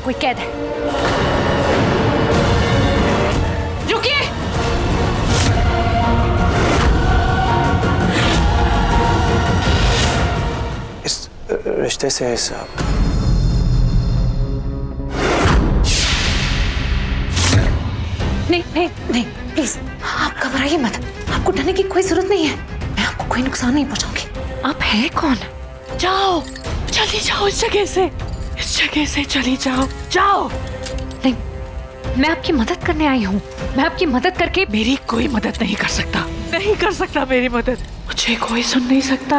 कोई कैद है। रुकिए। इस रिश्ते से साहब नहीं नहीं नहीं, प्लीज आप घबराइए मत। आपको डरने की कोई जरूरत नहीं है। मैं आपको कोई नुकसान नहीं पहुंचाऊंगी। आप हैं कौन? जाओ, चली जाओ इस जगह से चली जाओ, जाओ। नहीं, मैं आपकी मदद करने आई हूँ। मैं आपकी मदद करके। मेरी कोई मदद नहीं कर सकता, नहीं कर सकता मेरी मदद। मुझे कोई सुन नहीं सकता।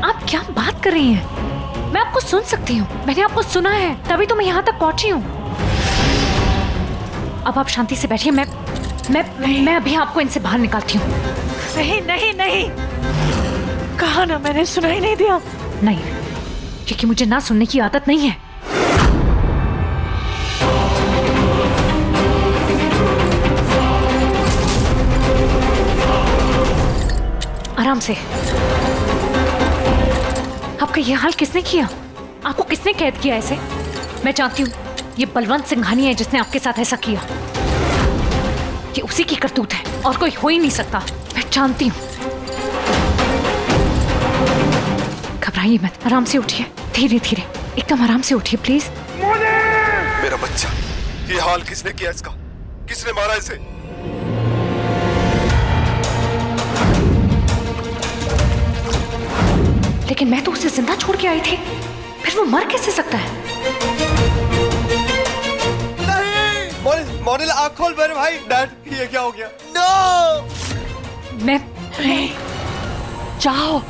आप क्या बात कर रही हैं? मैं आपको सुन सकती हूँ। मैंने आपको सुना है, तभी तो मैं यहाँ तक पहुंची हूँ। अब आप शांति से बैठिए। मैं अभी आपको इनसे बाहर निकालती हूँ। नहीं नहीं नहीं, कहा ना मैंने, सुना ही नहीं दिया। नहीं, क्योंकि मुझे ना सुनने की आदत नहीं है। आराम से। आपका ये हाल किसने किया? आपको किसने कैद किया ऐसे? मैं जानती हूँ ये बलवंत सिंघानी है जिसने आपके साथ ऐसा किया। ये उसी की करतूत है और कोई हो ही नहीं सकता। मैं जानती हूँ। घबराइए मत, आराम से उठिए, धीरे धीरे, एकदम आराम से उठिए प्लीज। मेरा बच्चा, ये हाल किसने किया इसका? किसने मारा इसे? लेकिन मैं तो उसे जिंदा छोड़ के आई थी, फिर वो मर कैसे सकता है? नहीं, मॉडल आँख खोल मेरे भाई। डैड, ये क्या हो गया? नो! मैं जाओ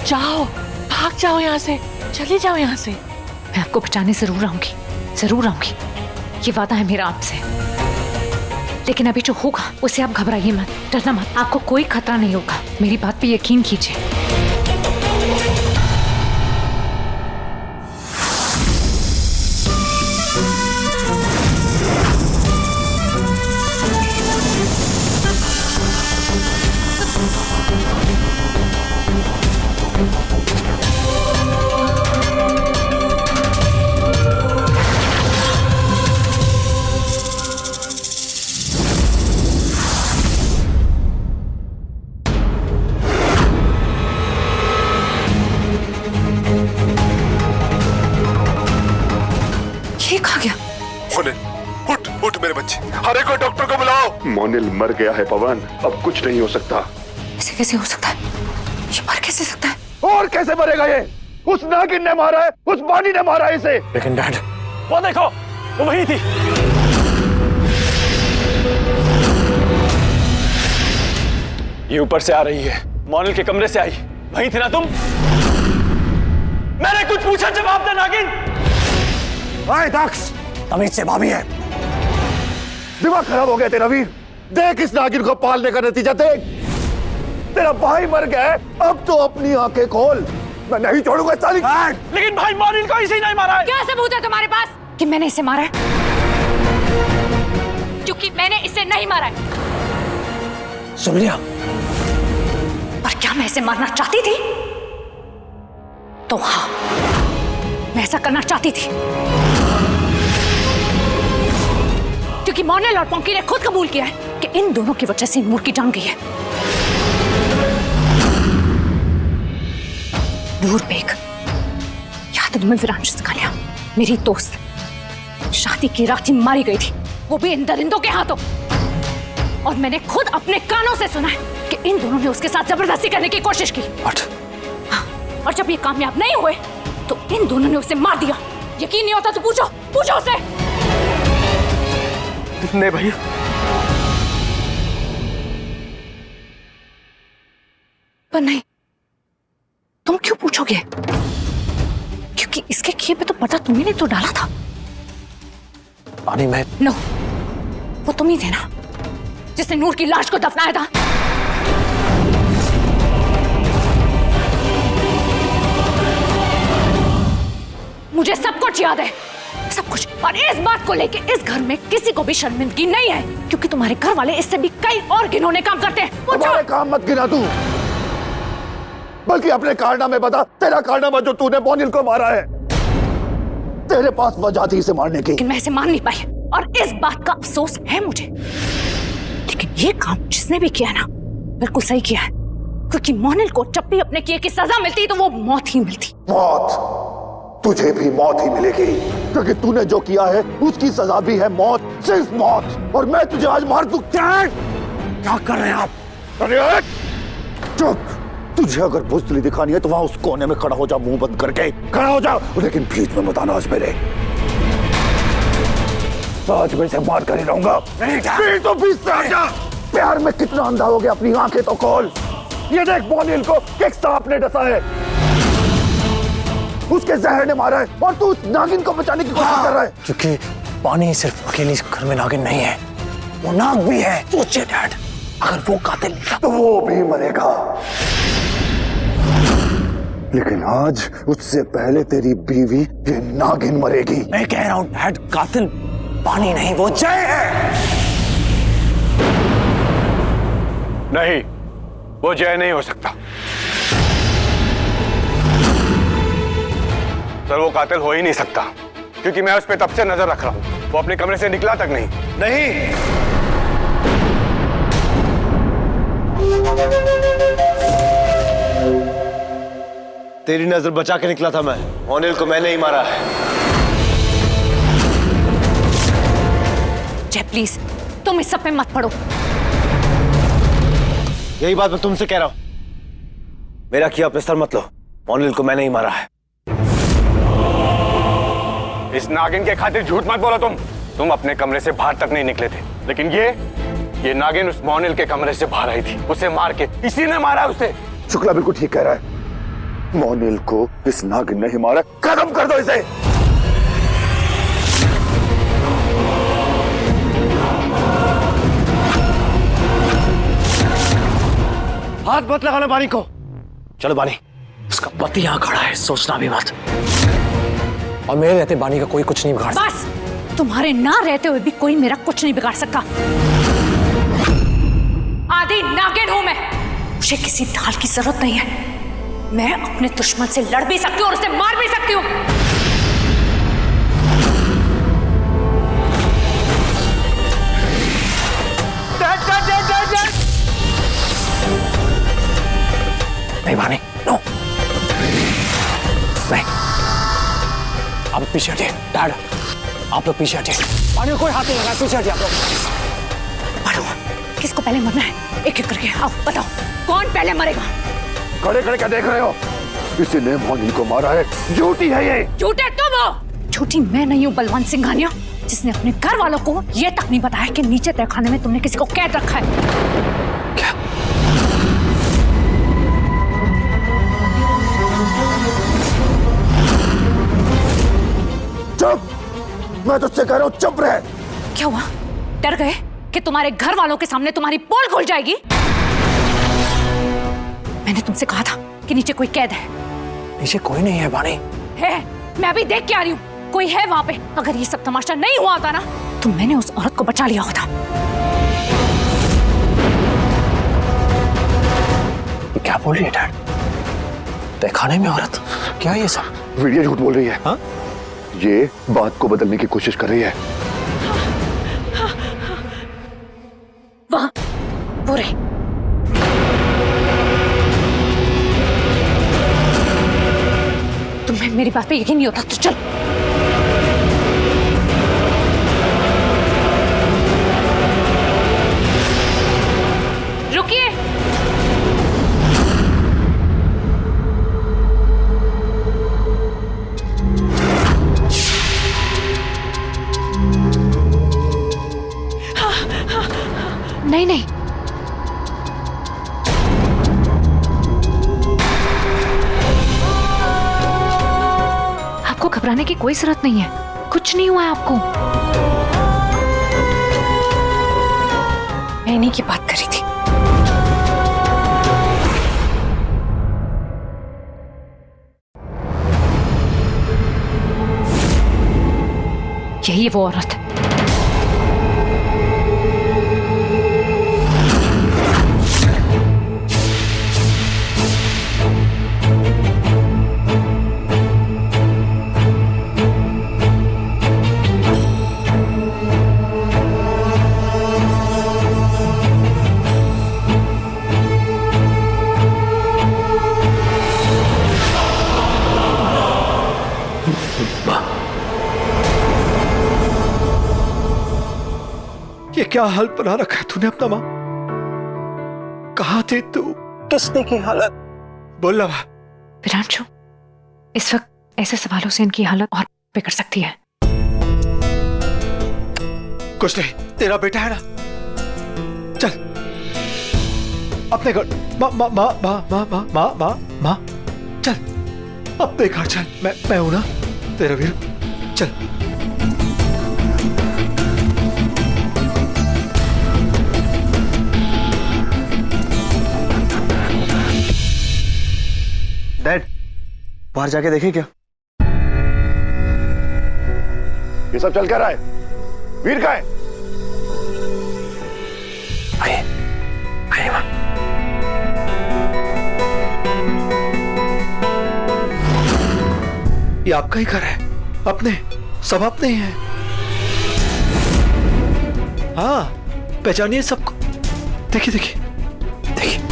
जाओ, भाग जाओ यहाँ से, चली जाओ यहाँ से। मैं आपको बचाने जरूर आऊंगी, जरूर आऊंगी। ये वादा है मेरा आपसे। लेकिन अभी जो होगा उसे आप घबराइए मत, डरना मत। आपको कोई खतरा नहीं होगा, मेरी बात पे यकीन कीजिए। उठ मेरे बच्चे, हर एक डॉक्टर को बुलाओ। मोनिल मर गया है पवन, अब कुछ नहीं हो सकता। ऐसे कैसे हो सकता है? ये मर कैसे सकता है? और कैसे मरेगा ये? उस नागिन ने मारा है, उस बानी ने मारा है इसे। लेकिन डैड, वो देखो, वो वही थी। ये ऊपर से आ रही है, मोनिल के कमरे से आई। वही थी ना तुम? मैंने कुछ पूछा, जवाब दे नागिन। आए दक्ष, तमीज से भाभी है। दिमाग खराब हो गया तेरा वीर। देख इस नागिन को पालने का नतीजा देख। तेरा भाई मर गया है, अब तो अपनी आंखें खोल। मैं नहीं छोड़ूंगा साली। लेकिन भाई मोनिल को इसे नहीं मारा है। क्या सबूत है तुम्हारे पास कि मैंने इसे मारा है? क्योंकि मैंने इसे नहीं मारा है। सुन लिया? पर क्या मैं इसे मारना चाहती थी? तो हाँ, मैं ऐसा करना चाहती थी, क्योंकि मोनिल और पंकी ने खुद कबूल किया है कि इन दोनों की वजह से नूर की जान गई है। नूर बेग, याद है तुम्हें विरांश सिंघानिया, मेरी दोस्त, शादी की रात ही मारी गई थी, वो भी इन दरिंदों के हाथों। और मैंने खुद अपने कानों से सुना है कि इन दोनों ने उसके साथ जबरदस्ती करने की कोशिश की। हाँ, और जब ये कामयाब नहीं हुए तो इन दोनों ने उसे मार दिया। यकीन नहीं होता तो पूछो, पूछो उसे। नहीं भैया, पर नहीं, तुम क्यों पूछोगे? क्योंकि इसके किए पे तो पता तुम्ही ने तो डाला था। पानी में। नो, वो तुम ही थे ना जिसने नूर की लाश को दफनाया था। मुझे सब कुछ याद है, सब कुछ। और इस बात को लेके इस घर में किसी को भी शर्मिंदगी नहीं है, क्योंकि तुम्हारे घर वाले इससे भी कई और घिनौने काम करते हैं। तुम्हारे काम मत गिना तू, बल्कि अपने कारनामे बता। तेरा कारनामा जो तूने मोनिल को मारा है। तेरे पास वजह थी इसे मारने की। लेकिन मैं इसे मान नहीं पाई और इस बात का अफसोस है मुझे। लेकिन ये काम जिसने भी किया ना बिल्कुल सही किया है, क्योंकि मोनिल को जब भी अपने किए की सजा मिलती तो वो मौत ही मिलती। मौत? तुझे भी मौत ही मिलेगी, क्योंकि तूने जो किया है उसकी सजा भी है मौत, सिर्फ मौत। और मैं तुझे आज मार दूं। क्या कर रहे हैं आप? अरे चुप! तुझे अगर बुज़दिली दिखानी है तो वहां उस कोने में खड़ा हो जा, मुंह बंद करके खड़ा हो जा, लेकिन बीच में मत आना आज मेरे। आज मैं इसे मार कर ही रहूंगा। तो बीच से आ जा। प्यार में कितना अंधा हो गया, अपनी आंखें तो खोल। ये देख मोनिल को एक सांप ने डसा है, उसके जहर ने मारा है और तू उस नागिन को बचाने की कोशिश कर रहा है। क्योंकि पानी सिर्फ अकेली घर में नागिन नहीं है, वो नाग भी है। सोचिए डैड, अगर वो कातिल तो वो भी मरेगा, लेकिन आज उससे पहले तेरी बीवी ये नागिन मरेगी। मैं कह रहा हूं डैड, कातिल पानी नहीं, वो जय है। नहीं, वो जय नहीं हो सकता सर, वो कातिल हो ही नहीं सकता, क्योंकि मैं उस पर तब से नजर रख रहा हूं। वो अपने कमरे से निकला तक नहीं। नहीं, तेरी नजर बचा के निकला था मैं। मोनिल को मैंने ही मारा है। जय प्लीज तुम इस सब पे मत पड़ो। यही बात मैं तुमसे कह रहा हूं। मेरा किया अपने सर मत लो। मोनिल को मैंने ही मारा है। इस नागिन के खातिर झूठ मत बोलो। तुम अपने कमरे से बाहर तक नहीं निकले थे, लेकिन ये नागिन उस मोनिल के कमरे से बाहर आई थी, उसे मार के इसी ने मारा उसे। शुक्ला बिल्कुल ठीक कह रहा है, मोनिल को इस नागिन ने ही मारा। खत्म कर दो इसे। हाथ मत लगाना बानी को। चलो बानी, उसका पति यहाँ खड़ा है, सोचना भी मत। और मेरे रहते बानी का कोई कुछ नहीं बिगाड़ सकता। बस, तुम्हारे ना रहते हुए भी कोई मेरा कुछ नहीं बिगाड़ सकता। आदि नागिन हूं मैं, मुझे किसी ढाल की जरूरत नहीं है। मैं अपने दुश्मन से लड़ भी सकती हूँ और उसे मार भी सकती हूँ। नहीं बानी, नो, नहीं। आप पीछे हटिए डैड, आप लोग पीछे हटिए। बानी को कोई हाथ नहीं लगा, पीछे हटिए आप लोग। मारो, किसको पहले मरना है? एक एक करके आओ, बताओ कौन पहले मरेगा? खड़े खड़े क्या देख रहे हो? इसी ने मोनिल को मारा है। झूठी है ये। झूठे तुम हो। झूठी मैं नहीं हूँ बलवंत सिंघानिया, जिसने अपने घर वालों को ये तक नहीं बताया कि नीचे तहखाने में तुमने किसी को कैद रखा है। क्या? चुप! मैं तुझसे कह रहा हूँ चुप रह। क्या हुआ? डर गए कि तुम्हारे घर वालों के सामने तुम्हारी पोल खुल जाएगी? मैंने तुमसे कहा था कि नीचे कोई कैद है। नीचे कोई नहीं है बानी। है, मैं अभी देख के आ रही हूँ, कोई है वहां पे। अगर ये सब तमाशा नहीं हुआ होता ना तो मैंने उस औरत को बचा लिया होता। क्या बोल रही है डैड? तहखाने में औरत? क्या ये सब? वीडियो झूठ बोल रही है। हाँ? ये बात को बदलने की कोशिश कर रही है। वहां वो रही। तुम्हें मेरी बात पे यकीन नहीं होता तो चल। रुकिए। नहीं नहीं, आपको घबराने की कोई जरूरत नहीं है, कुछ नहीं हुआ है आपको। मैं इन्हीं की बात कर रही थी। यही है वो औरत। ये क्या हाल बना रखा है तूने अपना? माँ कहाँ थी तू? किसने की हालत? बोल ना माँ। विरांशु, इस वक्त ऐसे सवालों से इनकी हालत और बिगड़ सकती है। कुछ नहीं, तेरा बेटा है ना, चल अपने घर। माँ माँ माँ माँ माँ माँ माँ माँ माँ चल अपने घर चल। मैं हूं ना तेरा वीर, चल। डैड, बाहर जाके देखे क्या? ये सब चल क्या रहा है? वीर कहाँ है? आइए आइए माँ। ये आपका ही घर है, अपने सब अपने ही हैं। हाँ, पहचानिए सबको। देखिए देखिए देखिए।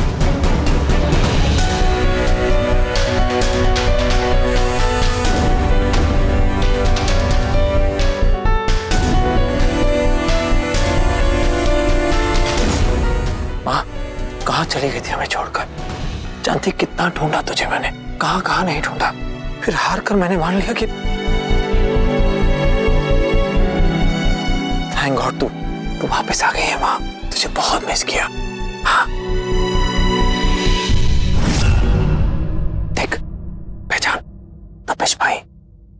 माँ, कहाँ चली गई थी हमें छोड़कर? जानती कितना ढूंढा तुझे मैंने, कहाँ कहाँ नहीं ढूंढा। फिर हार कर मैंने मान लिया कि थैंक गॉड तू वापस आ गई है माँ। तुझे बहुत मिस किया। हाँ देख, पहचान तपिश भाई।